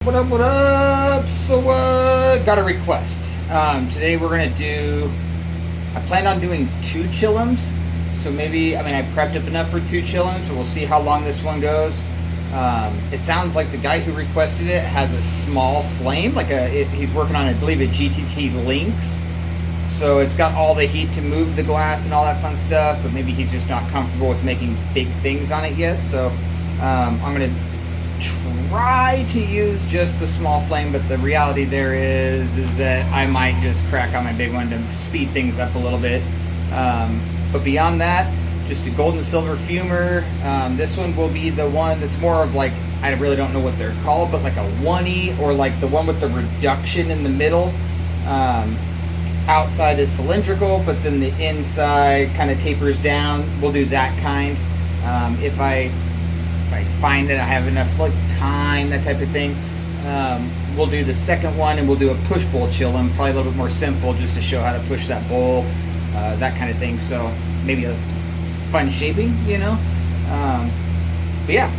What up, what up? So, got a request. Today we're gonna do, I plan on doing 2 chillums. So maybe, I prepped up enough for 2 chillums, but we'll see how long this one goes. It sounds like the guy who requested it has a small flame, he's working on, I believe, a GTT Lynx. So it's got all the heat to move the glass and all that fun stuff, but maybe he's just not comfortable with making big things on it yet. So I'm gonna try to use just the small flame, but the reality there is that I might just crack on my big one to speed things up a little bit. But beyond that, just a gold and silver fumer. This one will be the one that's more of like, I really don't know what they're called, but like a 1E, or like the one with the reduction in the middle. Outside is cylindrical, but then the inside kind of tapers down. We'll do that kind. If I find that I have enough time, that type of thing, we'll do the second one, and we'll do a push bowl chillum, probably a little bit more simple, just to show how to push that bowl, that kind of thing. So maybe a fun shaping, but yeah,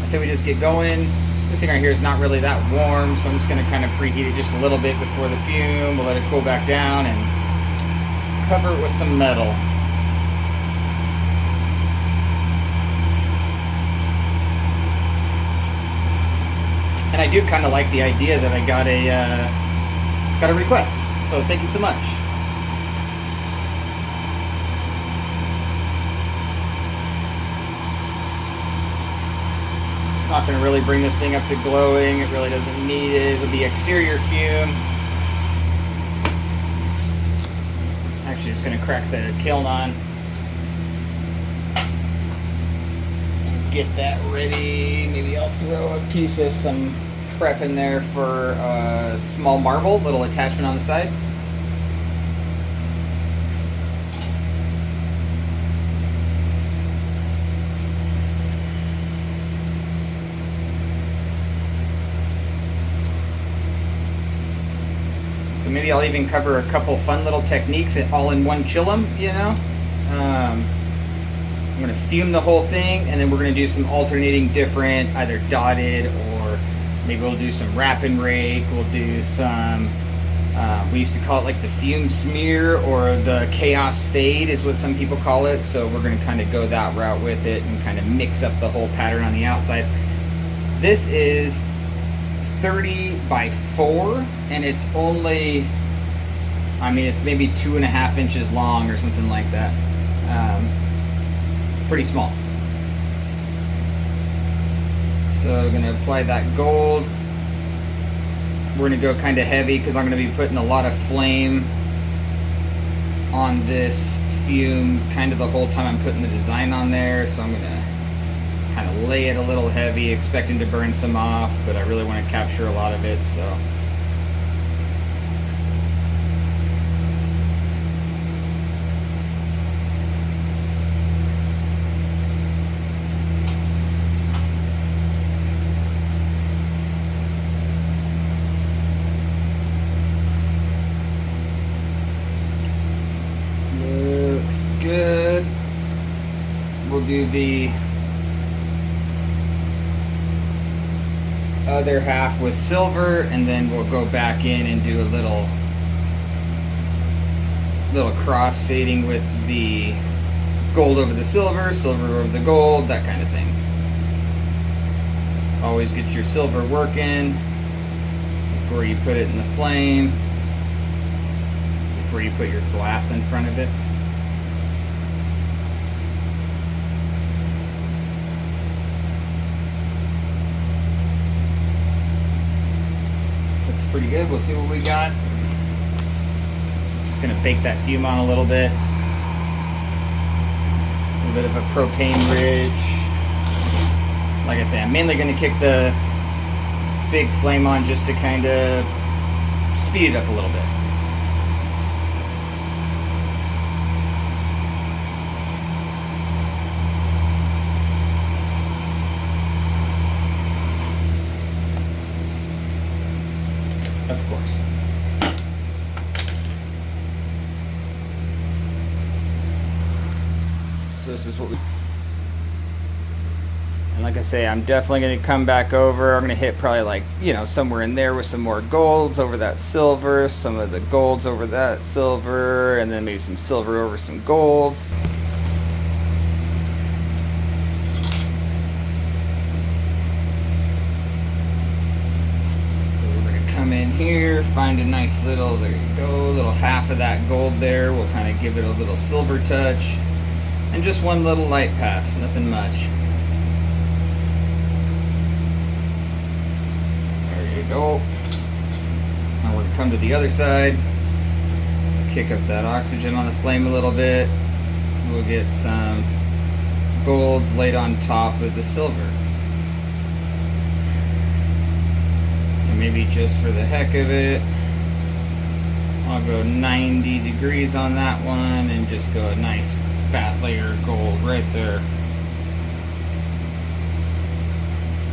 I say we just get going. This thing right here is not really that warm, so I'm just going to kind of preheat it just a little bit before the fume. We'll let it cool back down and cover it with some metal. And I do kind of like the idea that I got a request, so thank you so much. Not going to really bring this thing up to glowing. It really doesn't need it. It'll be exterior fume. Actually, just going to crack the kiln on. Get that ready. Maybe I'll throw a piece of some prep in there for a small marble, little attachment on the side. So maybe I'll even cover a couple fun little techniques all in one chillum, I'm going to fume the whole thing, and then we're going to do some alternating different, either dotted, or maybe we'll do some wrap and rake. We'll do some, we used to call it like the fume smear, or the chaos fade is what some people call it. So we're going to kind of go that route with it and kind of mix up the whole pattern on the outside. This is 30 by 4, and it's only, it's maybe 2.5 inches long or something like that. Pretty small. So I'm going to apply that gold. We're going to go kind of heavy because I'm going to be putting a lot of flame on this fume kind of the whole time I'm putting the design on there. So I'm going to kind of lay it a little heavy, expecting to burn some off, but I really want to capture a lot of it. So looks good. We'll do the other half with silver, and then we'll go back in and do a little cross fading with the gold over the silver, silver over the gold, that kind of thing. Always get your silver working before you put it in the flame, before you put your glass in front of it. Pretty good. We'll see what we got. Just gonna bake that fume on a little bit. A little bit of a propane ridge. Like I say, I'm mainly gonna kick the big flame on just to kind of speed it up a little bit. Of course. So this is what we... And like I say, I'm definitely going to come back over. I'm going to hit probably like, you know, somewhere in there with some more golds over that silver, some of the golds over that silver, and then maybe some silver over some golds. Come in here, find a nice little, there you go, little half of that gold there. We'll kind of give it a little silver touch. And just one little light pass, nothing much. There you go. Now we're going to come to the other side. Kick up that oxygen on the flame a little bit. We'll get some golds laid on top of the silver. Maybe just for the heck of it, I'll go 90 degrees on that one and just go a nice fat layer of gold right there.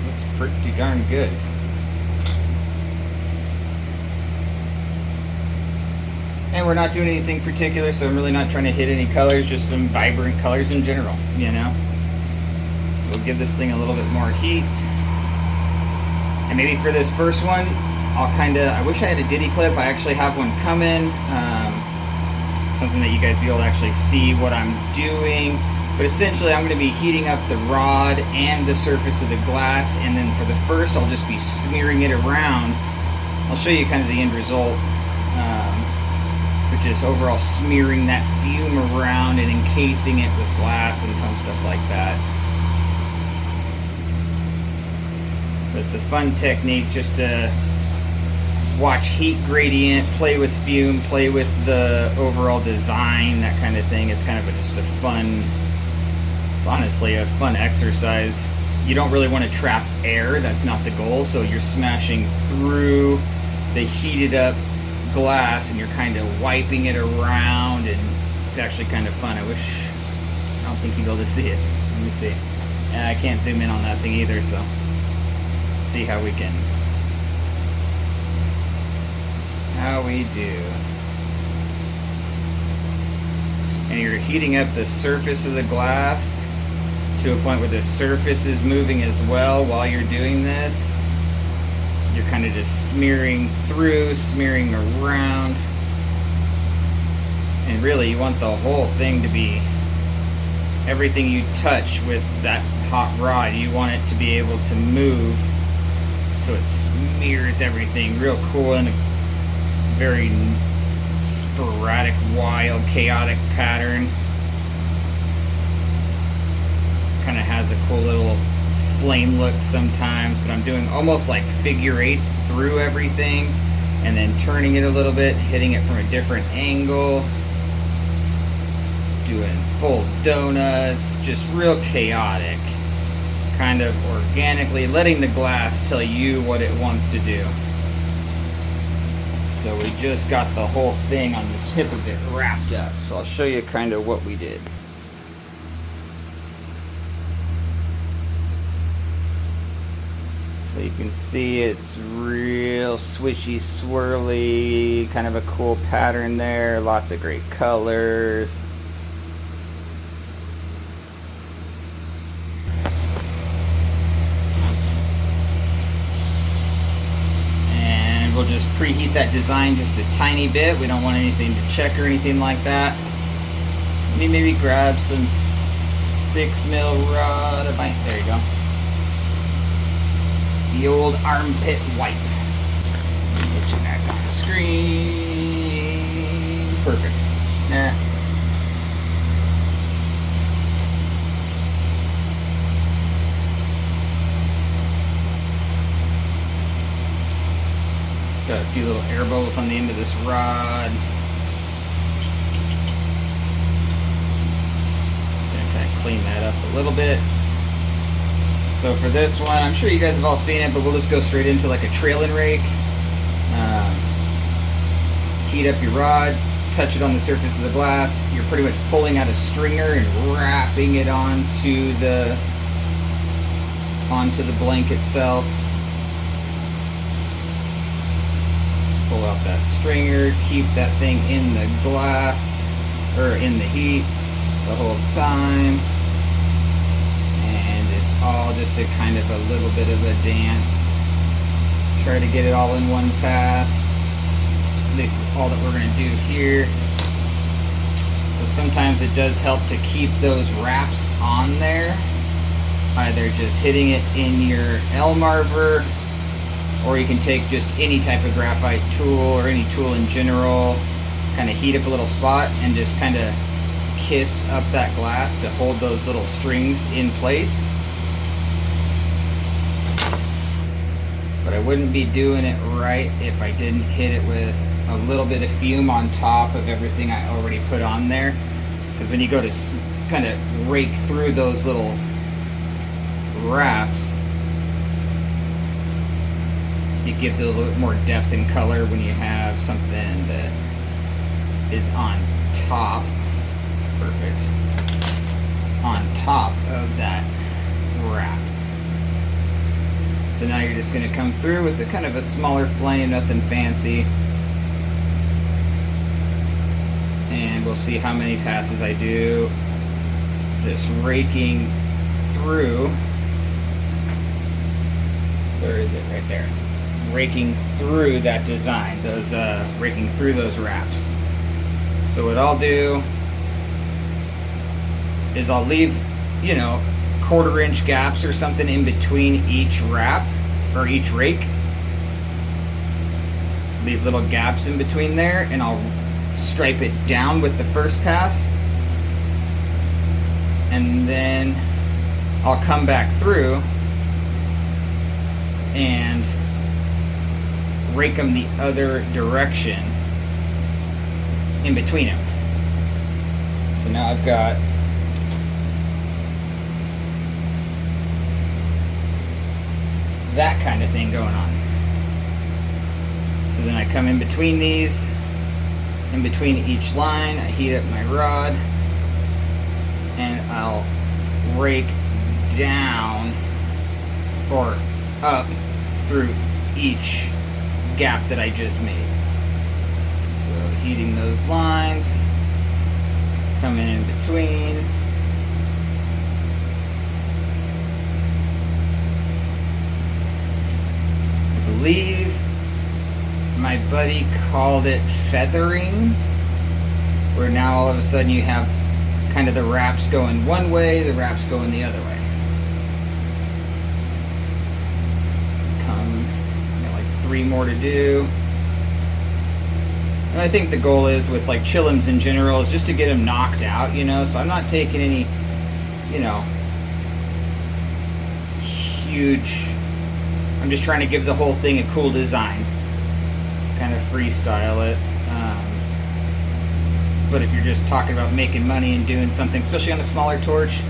Looks pretty darn good. And we're not doing anything particular, so I'm really not trying to hit any colors, just some vibrant colors in general, you know? So we'll give this thing a little bit more heat. And maybe for this first one, I'll I wish I had a ditty clip. I actually have one coming. Something that you guys be able to actually see what I'm doing. But essentially, I'm going to be heating up the rod and the surface of the glass. And then for the first, I'll just be smearing it around. I'll show you kind of the end result, which is overall smearing that fume around and encasing it with glass and fun stuff like that. It's a fun technique just to watch heat gradient, play with fume, play with the overall design, that kind of thing. It's kind of just a fun, it's honestly a fun exercise. You don't really want to trap air, that's not the goal, so you're smashing through the heated up glass and you're kind of wiping it around, and it's actually kind of fun. I don't think you'll be able to see it. Let me see. I can't zoom in on that thing either, so see how we do. And you're heating up the surface of the glass to a point where the surface is moving as well while you're doing this. You're kind of just smearing through, smearing around. And really you want the whole thing to be, everything you touch with that hot rod, you want it to be able to move so it smears everything real cool in a very sporadic, wild, chaotic pattern. Kind of has a cool little flame look sometimes, but I'm doing almost like figure eights through everything and then turning it a little bit, hitting it from a different angle, doing full donuts, just real chaotic. Kind of organically letting the glass tell you what it wants to do. So we just got the whole thing on the tip of it wrapped up. So I'll show you kind of what we did. So you can see it's real swishy, swirly, kind of a cool pattern there. Lots of great colors. We'll just preheat that design just a tiny bit. We don't want anything to check or anything like that. Let me maybe grab some 6mm rod. There you go. The old armpit wipe. Get you back on the screen. Perfect. Nah. Got a few little air bubbles on the end of this rod. Just gonna kind of clean that up a little bit. So for this one, I'm sure you guys have all seen it, but we'll just go straight into like a trailing rake. Heat up your rod, touch it on the surface of the glass. You're pretty much pulling out a stringer and wrapping it onto the blank itself. Pull out that stringer, keep that thing in the glass, or in the heat the whole time. And it's all just a kind of a little bit of a dance. Try to get it all in one pass. At least all that we're going to do here. So sometimes it does help to keep those wraps on there. Either just hitting it in your L-marver, or you can take just any type of graphite tool or any tool in general, kind of heat up a little spot and just kind of kiss up that glass to hold those little strings in place. But I wouldn't be doing it right if I didn't hit it with a little bit of fume on top of everything I already put on there. Because when you go to kind of rake through those little wraps, it gives it a little bit more depth and color when you have something that is on top, perfect, on top of that wrap. So now you're just going to come through with a kind of a smaller flame, nothing fancy, and we'll see how many passes I do, just raking through. Where is it? Right there. Raking through that design, raking through those wraps. So what I'll do is I'll leave, 1/4-inch gaps or something in between each wrap or each rake. Leave little gaps in between there, and I'll stripe it down with the first pass, and then I'll come back through and rake them the other direction in between them. So now I've got that kind of thing going on. So then I come in between these, in between each line, I heat up my rod, and I'll rake down or up through each gap that I just made. So heating those lines, coming in between. I believe my buddy called it feathering, where now all of a sudden you have kind of the wraps going one way, the wraps going the other way. Like 3 more to do. And I think the goal is with like chillums in general is just to get them knocked out, so I'm not taking any, huge, I'm just trying to give the whole thing a cool design, kind of freestyle it. But if you're just talking about making money and doing something, especially on a smaller torch,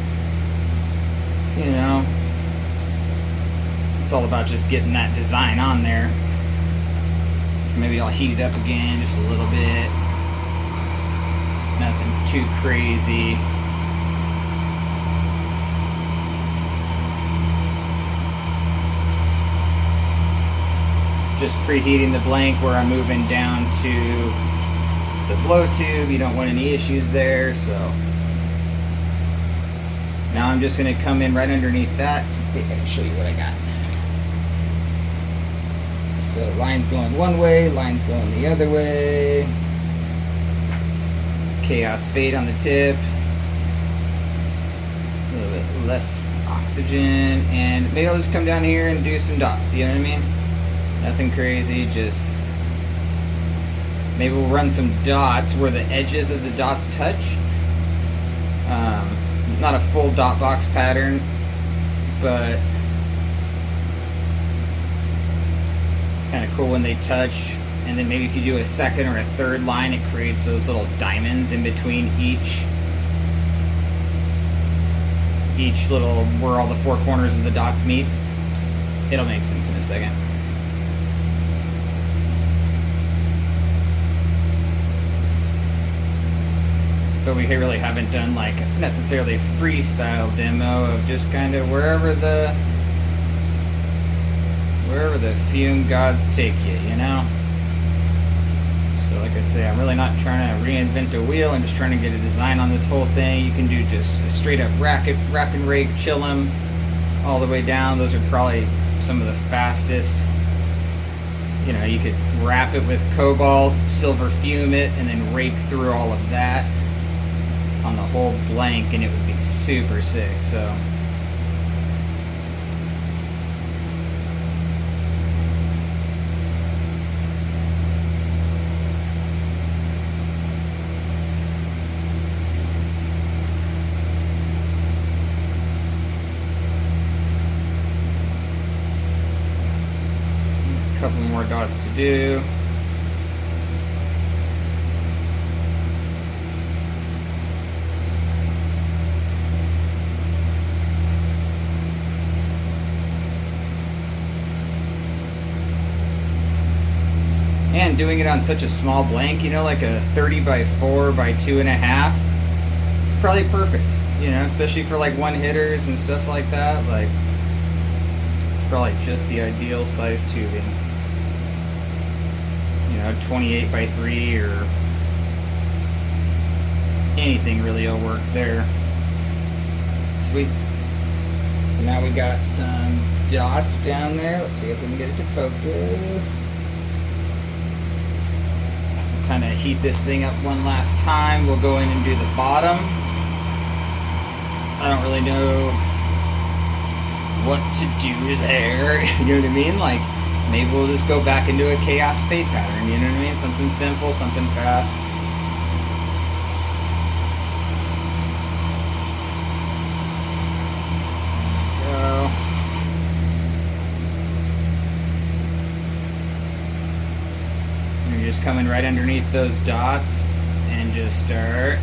it's all about just getting that design on there. So maybe I'll heat it up again just a little bit. Nothing too crazy. Just preheating the blank where I'm moving down to the blow tube. You don't want any issues there, so now I'm just going to come in right underneath that. Let's see if I can show you what I got. So line's going one way, line's going the other way. Chaos fade on the tip. A little bit less oxygen, and maybe I'll just come down here and do some dots, you know what I mean? Nothing crazy, just maybe we'll run some dots where the edges of the dots touch. Not a full dot box pattern, but it's kind of cool when they touch. And then maybe if you do a second or a third line, it creates those little diamonds in between each little, where all the 4 corners of the dots meet. It'll make sense in a second. But we really haven't done like necessarily a freestyle demo of just kind of wherever the fume gods take you, So like I say, I'm really not trying to reinvent a wheel. I'm just trying to get a design on this whole thing. You can do just a straight up rack and rake, chillum, all the way down. Those are probably some of the fastest. You know, you could wrap it with cobalt, silver fume it, and then rake through all of that on the whole blank, and it would be super sick. So a couple more dots to do. And doing it on such a small blank, you know, like a 30 by 4 by 2.5, it's probably perfect, you know, especially for like one hitters and stuff like that. Like, it's probably just the ideal size tubing. You know, 28 by 3 or anything really will work there. Sweet. So now we got some dots down there. Let's see if we can get it to focus. Kind of heat this thing up one last time. We'll go in and do the bottom. I don't really know what to do there. You know what I mean? Like, maybe we'll just go back into a chaos fade pattern. You know what I mean? Something simple, something fast. Just coming right underneath those dots and just start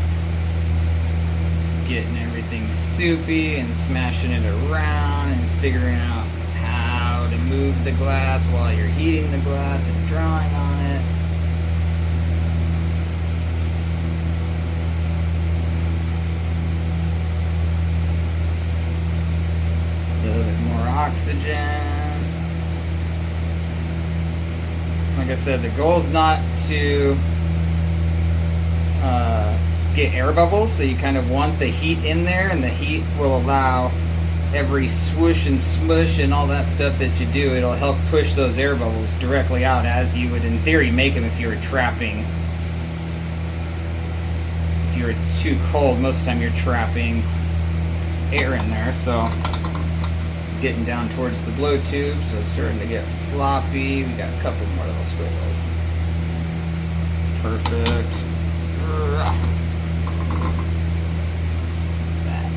getting everything soupy and smashing it around and figuring out how to move the glass while you're heating the glass and drawing on it. A little bit more oxygen. Like I said, the goal is not to get air bubbles, so you kind of want the heat in there, and the heat will allow every swoosh and smush and all that stuff that you do, it'll help push those air bubbles directly out, as you would in theory make them if you were trapping. If you were too cold, most of the time you're trapping air in there. So getting down towards the blow tube, so it's starting to get floppy. We got a couple more little squiggles. Perfect. That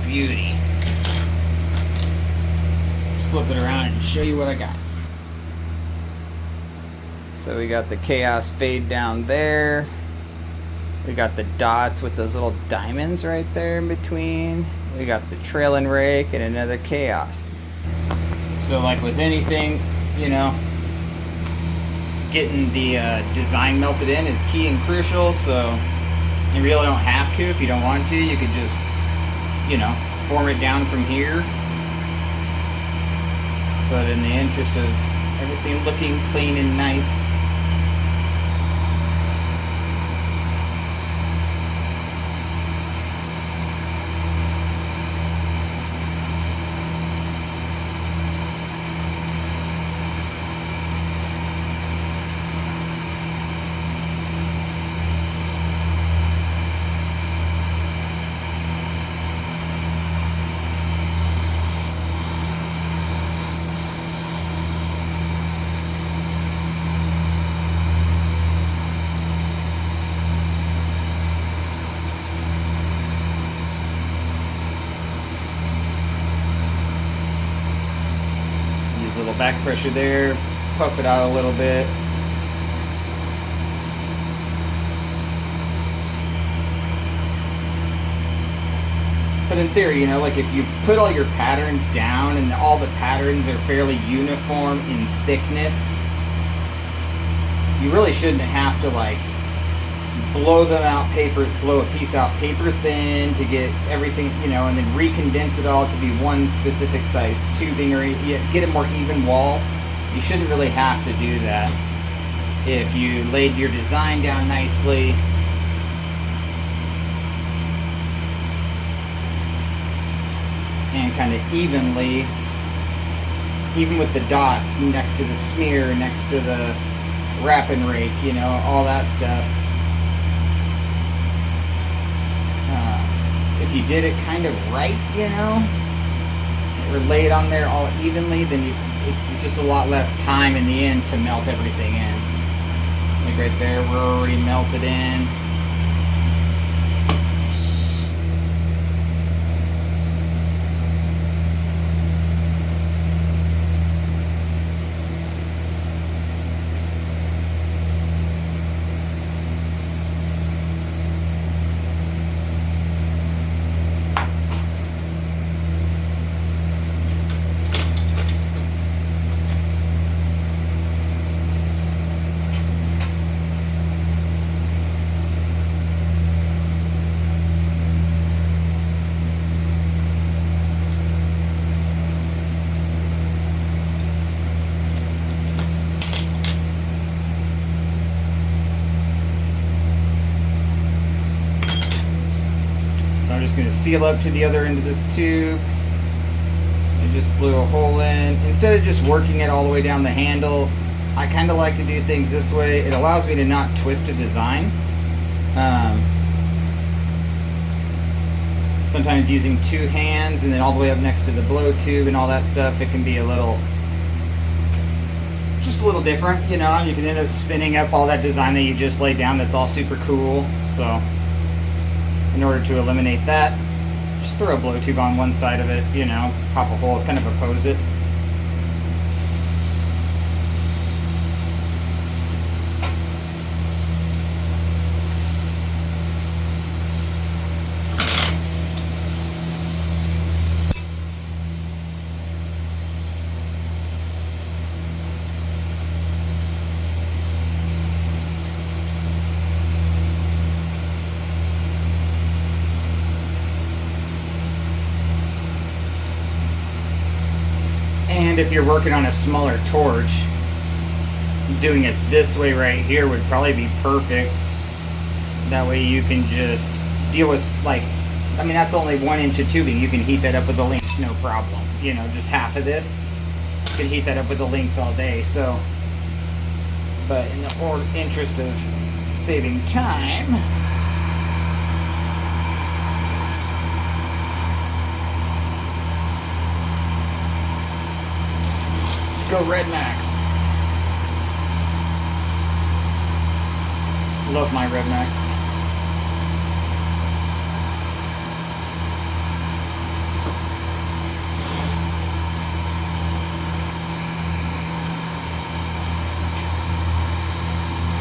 beauty. Let's flip it around and show you what I got. So we got the chaos fade down there. We got the dots with those little diamonds right there in between. We got the trailing rake and another chaos. So like with anything, you know, getting the design melted in is key and crucial. So you really don't have to if you don't want to. You could just, you know, form it down from here. But in the interest of everything looking clean and nice, use a little back pressure there, puff it out a little bit. But in theory, you know, like if you put all your patterns down and all the patterns are fairly uniform in thickness, you really shouldn't have to like blow them out blow a piece out paper thin to get everything, you know, and then recondense it all to be one specific size tubing, or get a more even wall. You shouldn't really have to do that if you laid your design down nicely. and kind of evenly, even with the dots next to the smear, next to the wrap and rake, you know, all that stuff. If you did it kind of right, you know, or laid on there all evenly, then it's just a lot less time in the end to melt everything in. Like right there, we're already melted in. So I'm just going to seal up to the other end of this tube. I just blew a hole in. Instead of just working it all the way down the handle, I kind of like to do things this way. It allows me to not twist a design. Sometimes using two hands and then all the way up next to the blow tube and all that stuff, it can be just a little different, you know. You can end up spinning up all that design that you just laid down that's all super cool. So in order to eliminate that, just throw a blow tube on one side of it, you know, pop a hole, kind of oppose it. And if you're working on a smaller torch, doing it this way right here would probably be perfect. That way you can just deal with, like, I mean, that's only 1 inch of tubing. You can heat that up with the links, no problem. You know, just half of this, you can heat that up with the links all day. So, but in the interest of saving time, go Red Max. Love my Red Max.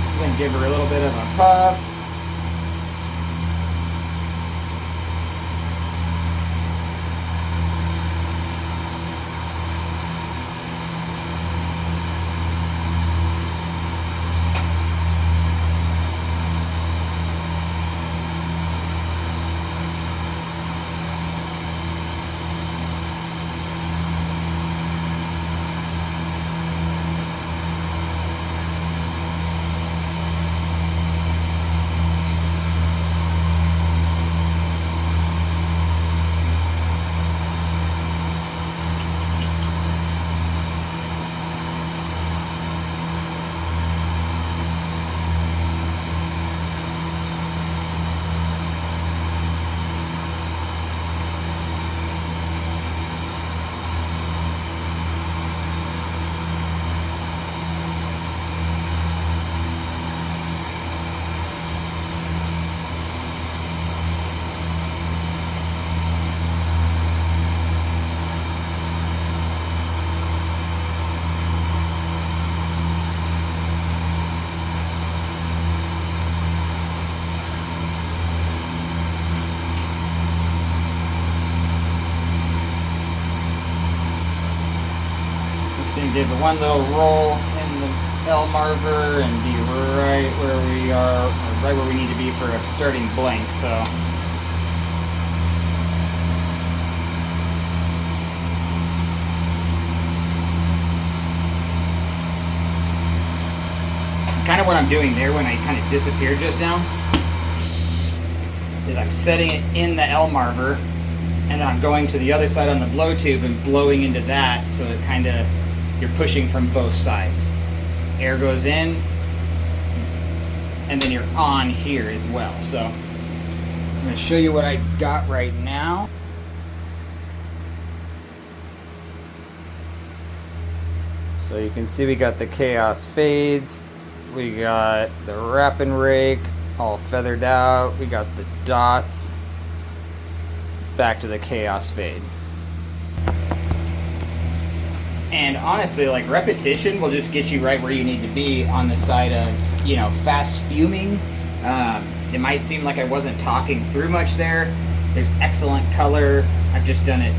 I'm gonna give her a little bit of a puff. Gonna give it one little roll in the L marver and be right where we are, or right where we need to be for a starting blank. So kind of what I'm doing there when I kind of disappeared just now is I'm setting it in the L marver and then I'm going to the other side on the blow tube and blowing into that, so it kind of, you're pushing from both sides. Air goes in, and then you're on here as well. So I'm going to show you what I got right now. So you can see we got the Chaos Fades, we got the Wrap and Rake all feathered out, we got the dots, back to the Chaos Fade. And honestly, like, repetition will just get you right where you need to be on the side of, you know, fast fuming. It might seem like I wasn't talking through much there. There's excellent color. I've just done it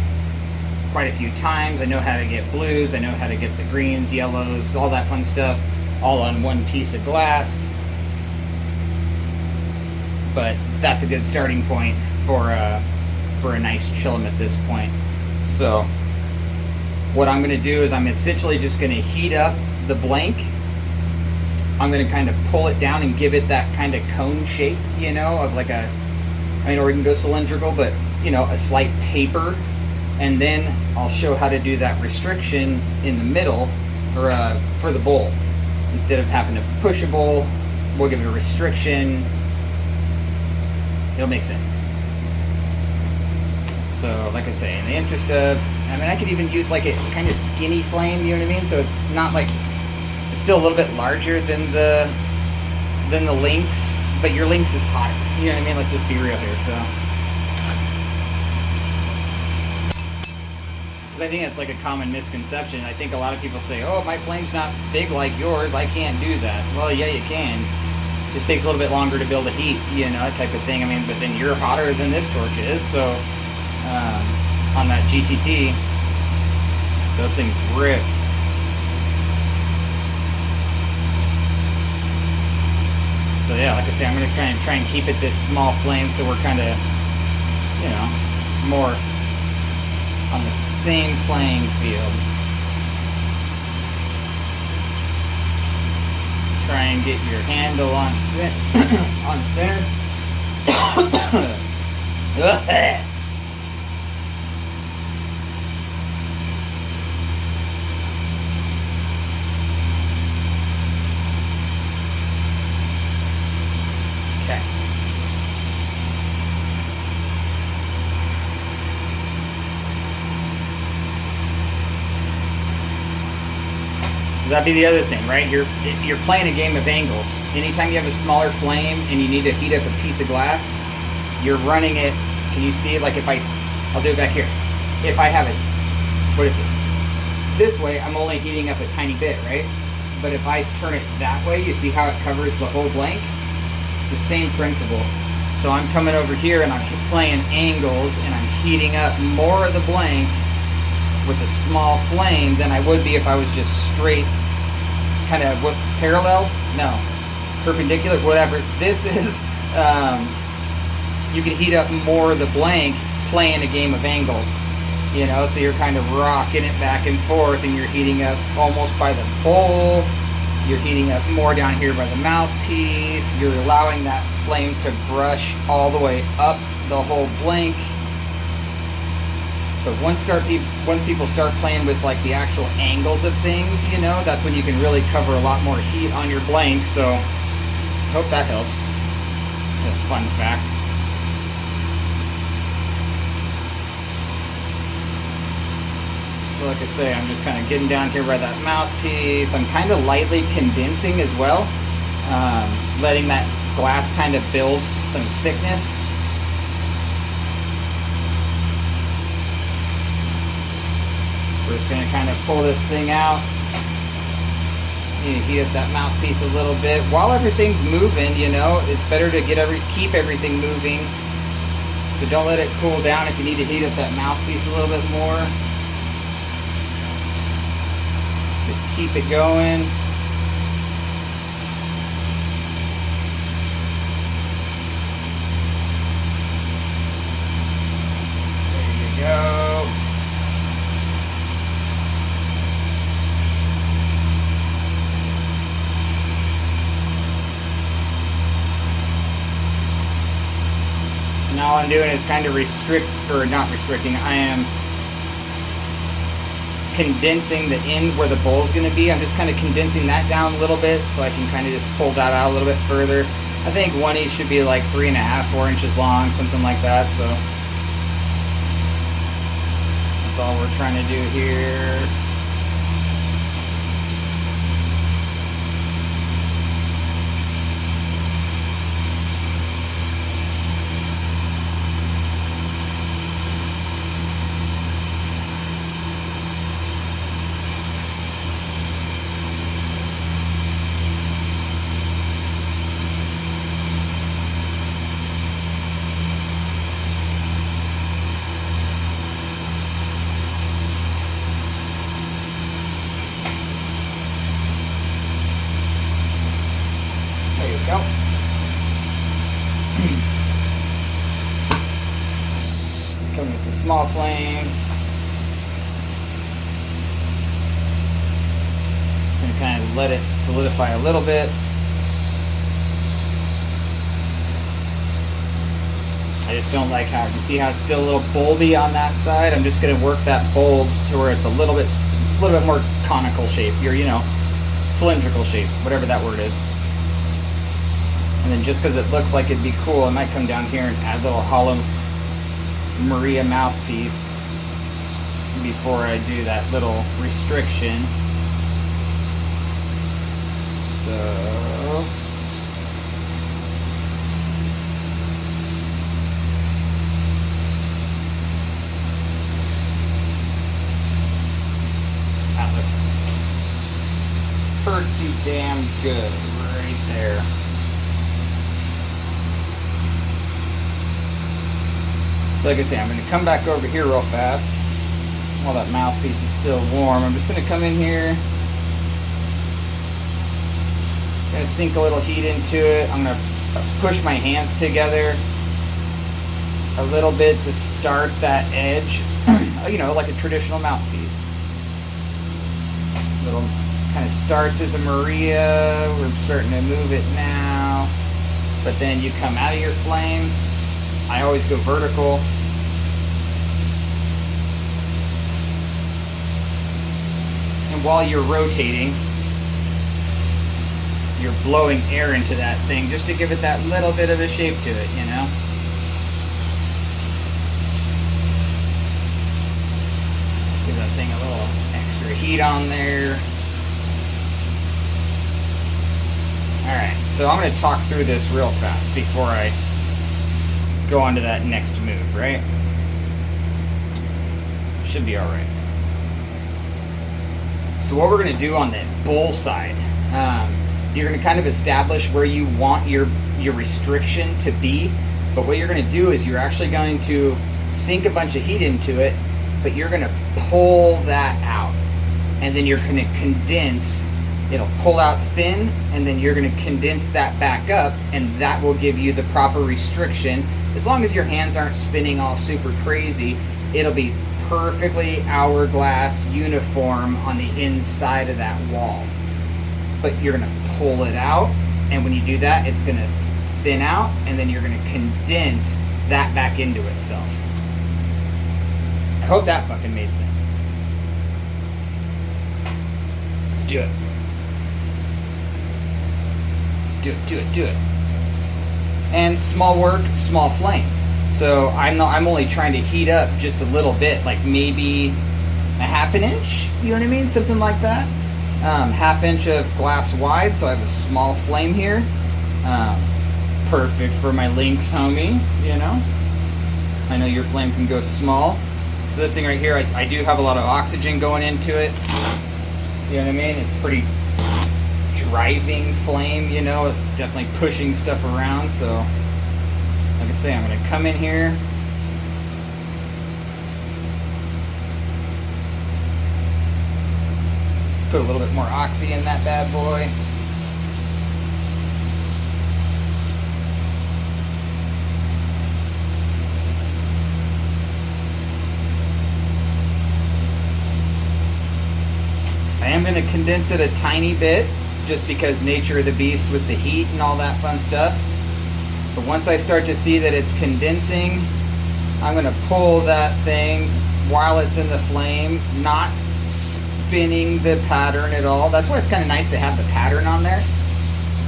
quite a few times. I know how to get blues, I know how to get the greens, yellows, all that fun stuff, all on one piece of glass. But that's a good starting point for a nice chillum at this point. So what I'm going to do is I'm essentially just going to heat up the blank. I'm going to kind of pull it down and give it that kind of cone shape, you know, of like a, I mean, or you can go cylindrical, but, you know, a slight taper. And then I'll show how to do that restriction in the middle, or for the bowl. Instead of having to push a bowl, we'll give it a restriction. It'll make sense. So, like I say, in the interest of, I mean, I could even use like a kind of skinny flame, you know what I mean? So it's not like, it's still a little bit larger than the Lynx, but your Lynx is hotter. You know what I mean? Let's just be real here. So, I think it's like a common misconception. I think a lot of people say, oh, my flame's not big like yours, I can't do that. Well, yeah, you can. It just takes a little bit longer to build a heat, you know, type of thing. I mean, but then you're hotter than this torch is, so on that GTT, those things rip. So yeah, like I say, I'm going to try and keep it this small flame, so we're kind of, you know, more on the same playing field. Try and get your handle on on center. Okay. So that'd be the other thing, right? You're playing a game of angles. Anytime you have a smaller flame and you need to heat up a piece of glass, you're running it. Can you see it? Like if I'll do it back here. If I have it, what is it? This way, I'm only heating up a tiny bit, right? But if I turn it that way, you see how it covers the whole blank? It's the same principle. So I'm coming over here and I'm playing angles and I'm heating up more of the blank with a small flame than I would be if I was just straight, kind of what, parallel? No, perpendicular, whatever. This is, you can heat up more of the blank playing a game of angles, you know, so you're kind of rocking it back and forth and you're heating up almost by the bowl, you're heating up more down here by the mouthpiece, you're allowing that flame to brush all the way up the whole blank. But once people start playing with like the actual angles of things, you know, that's when you can really cover a lot more heat on your blank. So I hope that helps. A fun fact. So like I say, I'm just kind of getting down here by that mouthpiece. I'm kind of lightly condensing as well, letting that glass kind of build some thickness. We're just going to kind of pull this thing out. You heat up that mouthpiece a little bit. While everything's moving, you know, it's better to keep everything moving. So don't let it cool down if you need to heat up that mouthpiece a little bit more. Just keep it going. There you go. Now all I'm doing is kind of not restricting, I am condensing the end where the bowl is going to be. I'm just kind of condensing that down a little bit so I can kind of just pull that out a little bit further. I think one each should be like 3.5, 4 inches long, something like that. So that's all we're trying to do here. Go. Come with the small flame. And kind of let it solidify a little bit. I just don't like how, you see how it's still a little bulby on that side? I'm just going to work that bulb to where it's a little bit more conical shape, or, you know, cylindrical shape, whatever that word is. And then just because it looks like it'd be cool, I might come down here and add a little hollow Maria mouthpiece before I do that little restriction. So that looks pretty damn good right there. So like I say, I'm going to come back over here real fast while that mouthpiece is still warm. I'm just going to come in here, going to sink a little heat into it. I'm going to push my hands together a little bit to start that edge, you know, like a traditional mouthpiece. Little kind of starts as a Maria. We're starting to move it now, but then you come out of your flame. I always go vertical. And while you're rotating, you're blowing air into that thing just to give it that little bit of a shape to it, you know? Give that thing a little extra heat on there. Alright, so I'm going to talk through this real fast before I go on to that next move, right? Should be alright. So what we're going to do on the bowl side, you're going to kind of establish where you want your restriction to be, but what you're going to do is you're actually going to sink a bunch of heat into it, but you're going to pull that out, and then you're going to condense. It'll pull out thin, and then you're going to condense that back up, and that will give you the proper restriction. As long as your hands aren't spinning all super crazy, it'll be perfectly hourglass uniform on the inside of that wall. But you're going to pull it out, and when you do that, it's going to thin out, and then you're going to condense that back into itself. I hope that fucking made sense. Let's do it. Do it. And small work, small flame. So I'm only trying to heat up just a little bit, like maybe a half an inch, you know what I mean? Something like that. Half inch of glass wide, so I have a small flame here. Perfect for my Lynx homie, you know? I know your flame can go small. So this thing right here, I do have a lot of oxygen going into it. You know what I mean? It's pretty driving flame, you know? It's definitely pushing stuff around, so like I say, I'm going to come in here. Put a little bit more oxy in that bad boy. I am going to condense it a tiny bit, just because nature of the beast with the heat and all that fun stuff. But once I start to see that it's condensing, I'm gonna pull that thing while it's in the flame, not spinning the pattern at all. That's why it's kind of nice to have the pattern on there,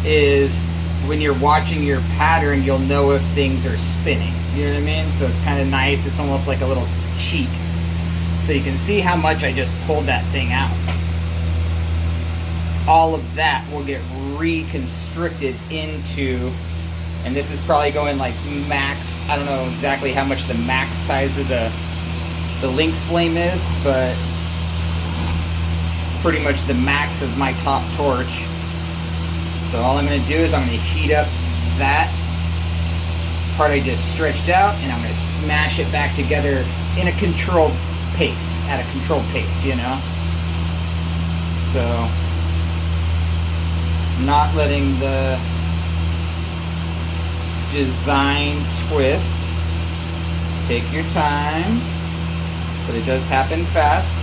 is when you're watching your pattern, you'll know if things are spinning. You know what I mean? So it's kind of nice. It's almost like a little cheat. So you can see how much I just pulled that thing out. All of that will get reconstricted into, and this is probably going like max, I don't know exactly how much the max size of the Lynx flame is, but it's pretty much the max of my top torch. So all I'm going to do is I'm going to heat up that part I just stretched out, and I'm going to smash it back together in a controlled pace, at a controlled pace, you know? So, not letting the design twist. Take your time, but it does happen fast.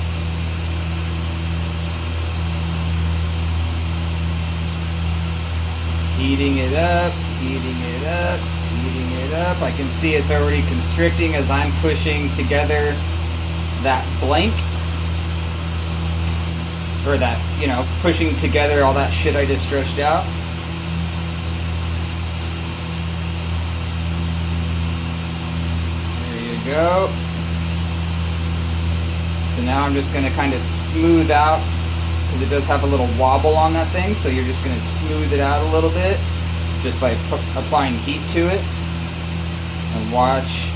Heating it up, heating it up, heating it up. I can see it's already constricting as I'm pushing together that blank, or that, you know, pushing together all that shit I just stretched out. There you go. So now I'm just going to kind of smooth out, because it does have a little wobble on that thing, so you're just going to smooth it out a little bit just by applying heat to it. And watch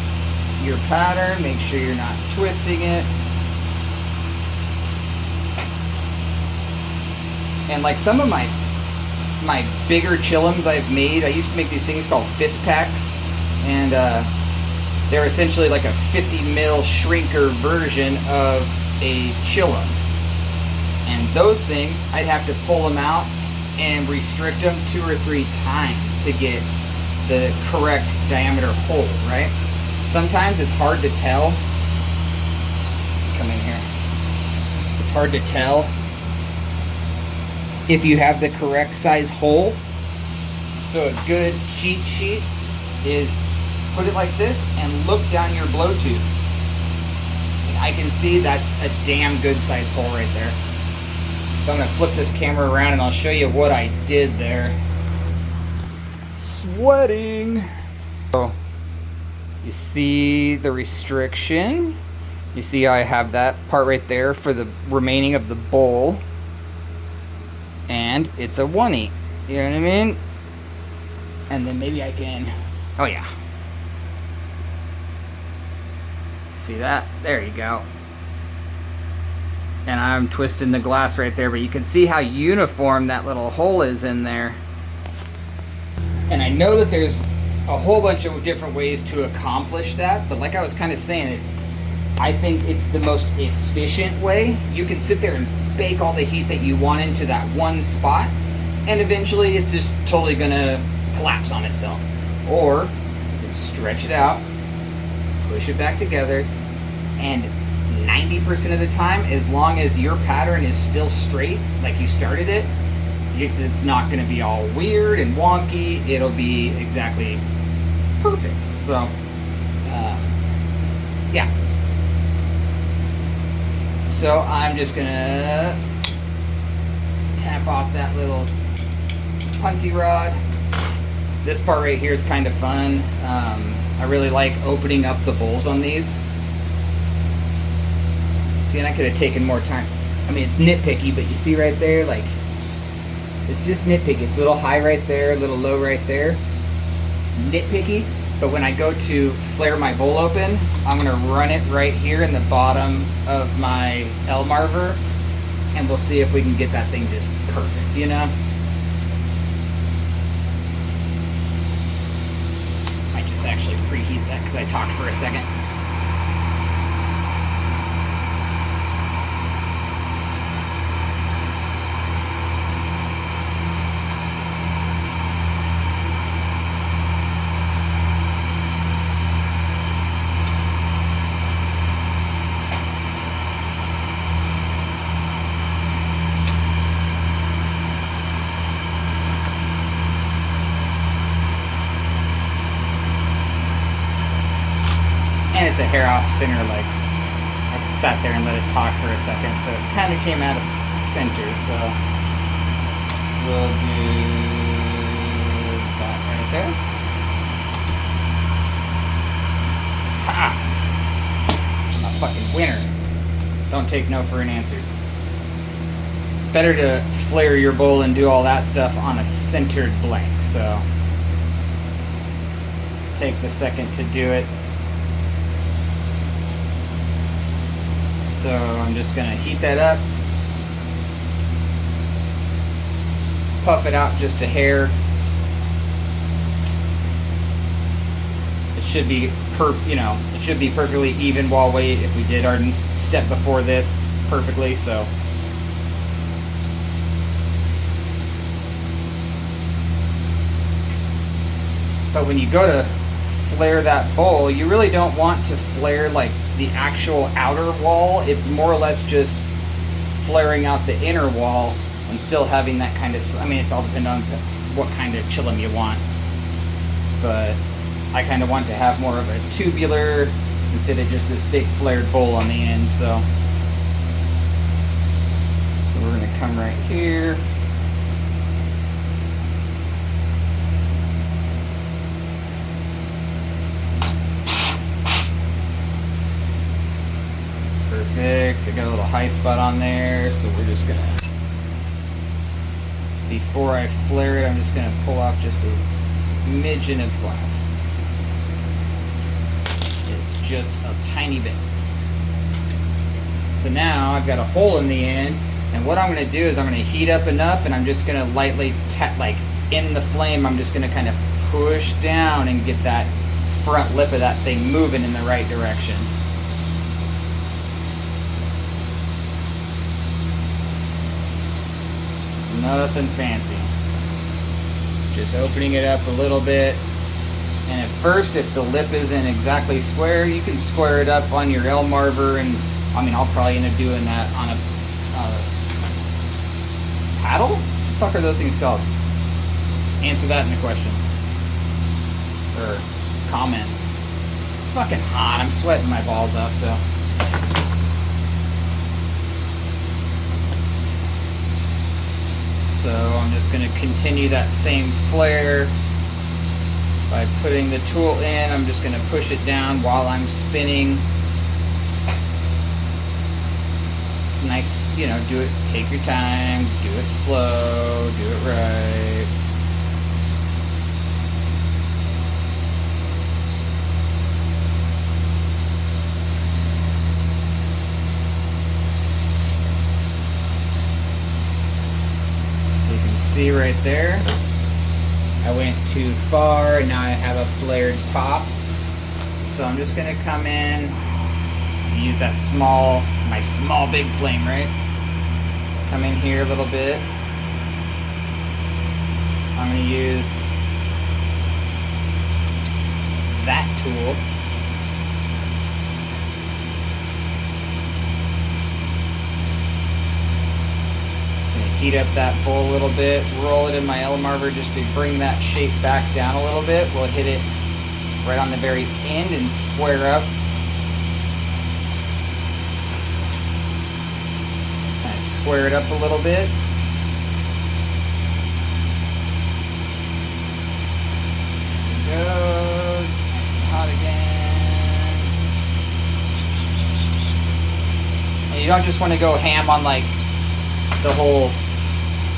your pattern, make sure you're not twisting it. And like some of my bigger chillums I've made, I used to make these things called fist packs, and they're essentially like a 50 mil shrinker version of a chillum. And those things, I'd have to pull them out and restrict them 2 or 3 times to get the correct diameter hole, right? Sometimes it's hard to tell. Come in here. It's hard to tell if you have the correct size hole. So a good cheat sheet is put it like this and look down your blow tube. And I can see that's a damn good size hole right there. So I'm going to flip this camera around and I'll show you what I did there. Sweating. So you see the restriction. You see I have that part right there for the remaining of the bowl. And it's a 1/8. You know what I mean? And then maybe I can, oh yeah. See that? There you go. And I'm twisting the glass right there, but you can see how uniform that little hole is in there. And I know that there's a whole bunch of different ways to accomplish that, but like I was kind of saying, I think it's the most efficient way. You can sit there and bake all the heat that you want into that one spot, and eventually it's just totally gonna collapse on itself. Or you can stretch it out, push it back together, and 90% of the time, as long as your pattern is still straight, like you started it, it's not going to be all weird and wonky. It'll be exactly perfect. So, yeah. So I'm just going to tap off that little punty rod. This part right here is kind of fun. I really like opening up the bowls on these. See, and I could have taken more time. I mean, it's nitpicky, but you see right there, like, it's just nitpicky. It's a little high right there, a little low right there. Nitpicky, but when I go to flare my bowl open, I'm gonna run it right here in the bottom of my L-marver, and we'll see if we can get that thing just perfect, you know? Might just actually preheat that because I talked for a second. and it's a hair off center. Like I sat there and let it talk for a second, so it kind of came out of center. So we'll do that right there. Ha! I'm a fucking winner. Don't take no for an answer. It's better to flare your bowl and do all that stuff on a centered blank. So take the second to do it. So I'm just gonna heat that up, puff it out just a hair. It should be it should be perfectly even wall weight if we did our step before this perfectly. So but when you go to flare that bowl, you really don't want to flare like the actual outer wall. It's more or less just flaring out the inner wall and still having that kind of, I mean, it's all dependent on what kind of chillum you want, but I kind of want to have more of a tubular instead of just this big flared bowl on the end. So we're going to come right here. Perfect. I got a little high spot on there, so we're just gonna, before I flare it, I'm just gonna pull off just a smidgen of glass. It's just a tiny bit. So now I've got a hole in the end, and what I'm gonna do is I'm gonna heat up enough, and I'm just gonna lightly tap, like in the flame, I'm just gonna kind of push down and get that front lip of that thing moving in the right direction. Nothing fancy. Just opening it up a little bit. And at first, if the lip isn't exactly square, you can square it up on your L-marver. And I mean, I'll probably end up doing that on a paddle? What the fuck are those things called? Answer that in the questions. Or comments. It's fucking hot. I'm sweating my balls off, so. So I'm just going to continue that same flare by putting the tool in. I'm just going to push it down while I'm spinning. Nice, do it, take your time, do it slow, do it right. See right there, I went too far and now I have a flared top. So I'm just gonna come in, use that my small big flame, right? Come in here a little bit. I'm gonna use that tool. Heat up that bowl a little bit, roll it in my L-marver just to bring that shape back down a little bit. We'll hit it right on the very end and square up. Kind of square it up a little bit. There it goes. Nice and hot again. And you don't just want to go ham on like the whole.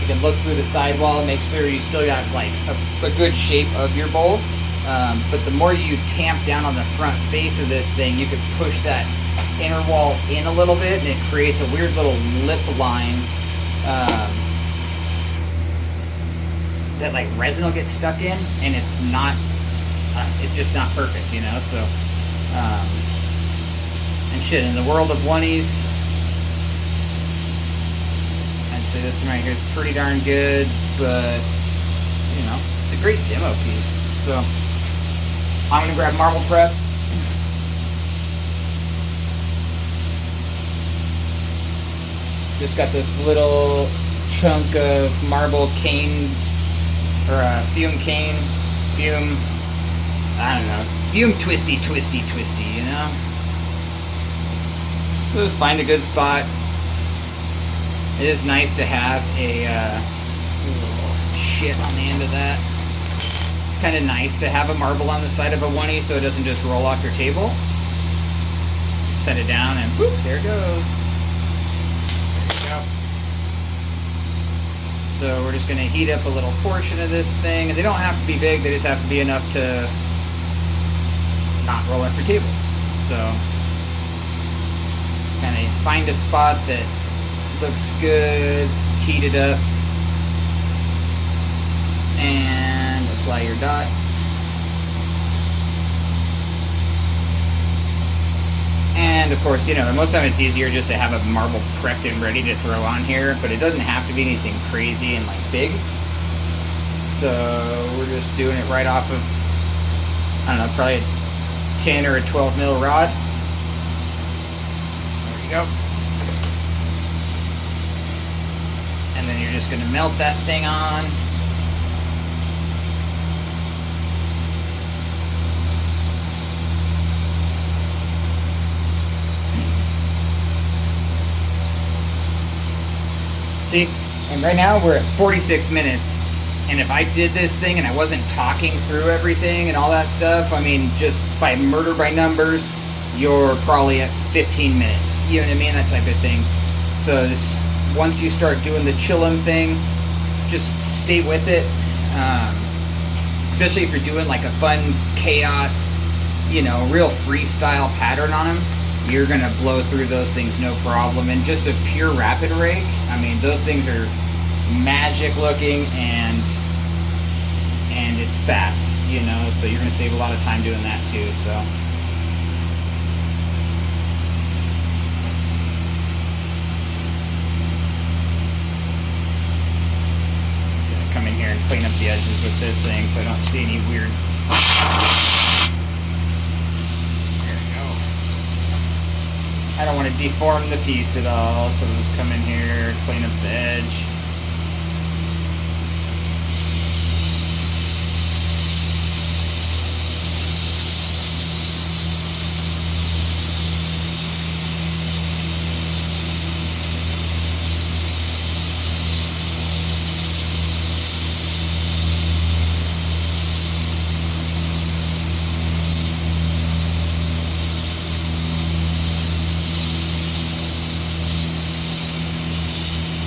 You can look through the sidewall and make sure you still got like a good shape of your bowl. But the more you tamp down on the front face of this thing, you could push that inner wall in a little bit, and it creates a weird little lip line that like resin will get stuck in, and it's not. It's just not perfect, So, and shit, in the world of oneies. This one right here is pretty darn good, but it's a great demo piece. So I'm gonna grab marble prep. Just got this little chunk of marble cane or fume cane, fume I don't know, fume twisty, you know? So just find a good spot. It is nice to have a shit on the end of that. It's kind of nice to have a marble on the side of a 1E so it doesn't just roll off your table. Set it down and whoop, there it goes. There you go. So we're just going to heat up a little portion of this thing. And they don't have to be big, they just have to be enough to not roll off your table. So kind of find a spot that looks good, heat it up, and apply your dot. And of course, you know, most of the time it's easier just to have a marble prepped and ready to throw on here, but it doesn't have to be anything crazy and like big. So we're just doing it right off of, I don't know, probably a 10 or a 12 mil rod. There you go. And then you're just going to melt that thing on. See, and right now we're at 46 minutes, and if I did this thing and I wasn't talking through everything and all that stuff, I mean, just by murder by numbers, you're probably at 15 minutes. You know what I mean? That type of thing. So just once you start doing the chillum thing, just stay with it. Especially if you're doing like a fun chaos, you know, real freestyle pattern on them, you're gonna blow through those things no problem. And just a pure rapid rake, I mean, those things are magic looking and it's fast, you know, so you're gonna save a lot of time doing that too. So come in here and clean up the edges with this thing so I don't see any weird. There we go. I don't want to deform the piece at all, so we'll just come in here, clean up the edge.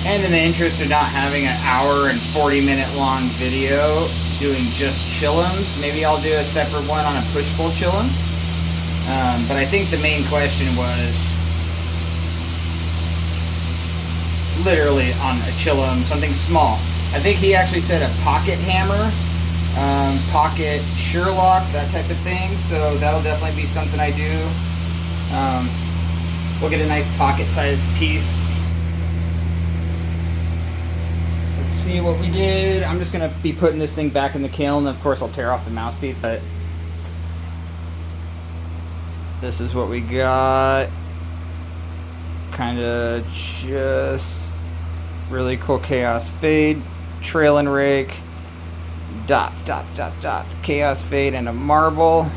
And in the interest of not having an hour and 40-minute long video doing just chillums, maybe I'll do a separate one on a push-pull chillum. But I think the main question was literally on a chillum, something small. I think he actually said a pocket hammer, pocket Sherlock, that type of thing. So that'll definitely be something I do. We'll get a nice pocket-sized piece. See what we did. I'm just gonna be putting this thing back in the kiln. Of course I'll tear off the mouthpiece, but this is what we got. Kind of just really cool chaos fade, trail and rake, dots, chaos fade, and a marble.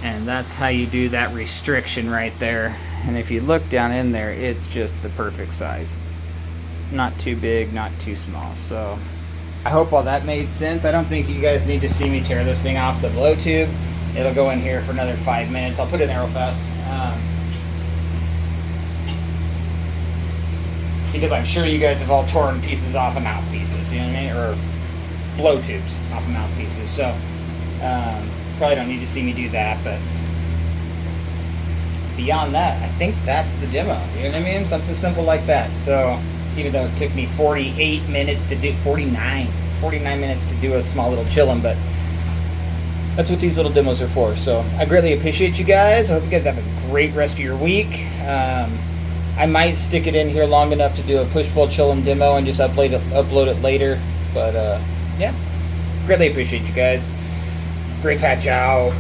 And that's how you do that restriction right there. And if you look down in there, it's just the perfect size. Not too big, not too small. So I hope all that made sense. I don't think you guys need to see me tear this thing off the blow tube. It'll go in here for another 5 minutes. I'll put it in there real fast. Because I'm sure you guys have all torn pieces off of mouthpieces, you know what I mean? Or blow tubes off of mouthpieces. So probably don't need to see me do that, but beyond that, I think that's the demo. You know what I mean? Something simple like that. So even though it took me 48 minutes to do, 49 minutes to do a small little chillum, but that's what these little demos are for. So I greatly appreciate you guys. I hope you guys have a great rest of your week. I might stick it in here long enough to do a push-pull chillum demo and just upload it later. But yeah, greatly appreciate you guys. Great patch out.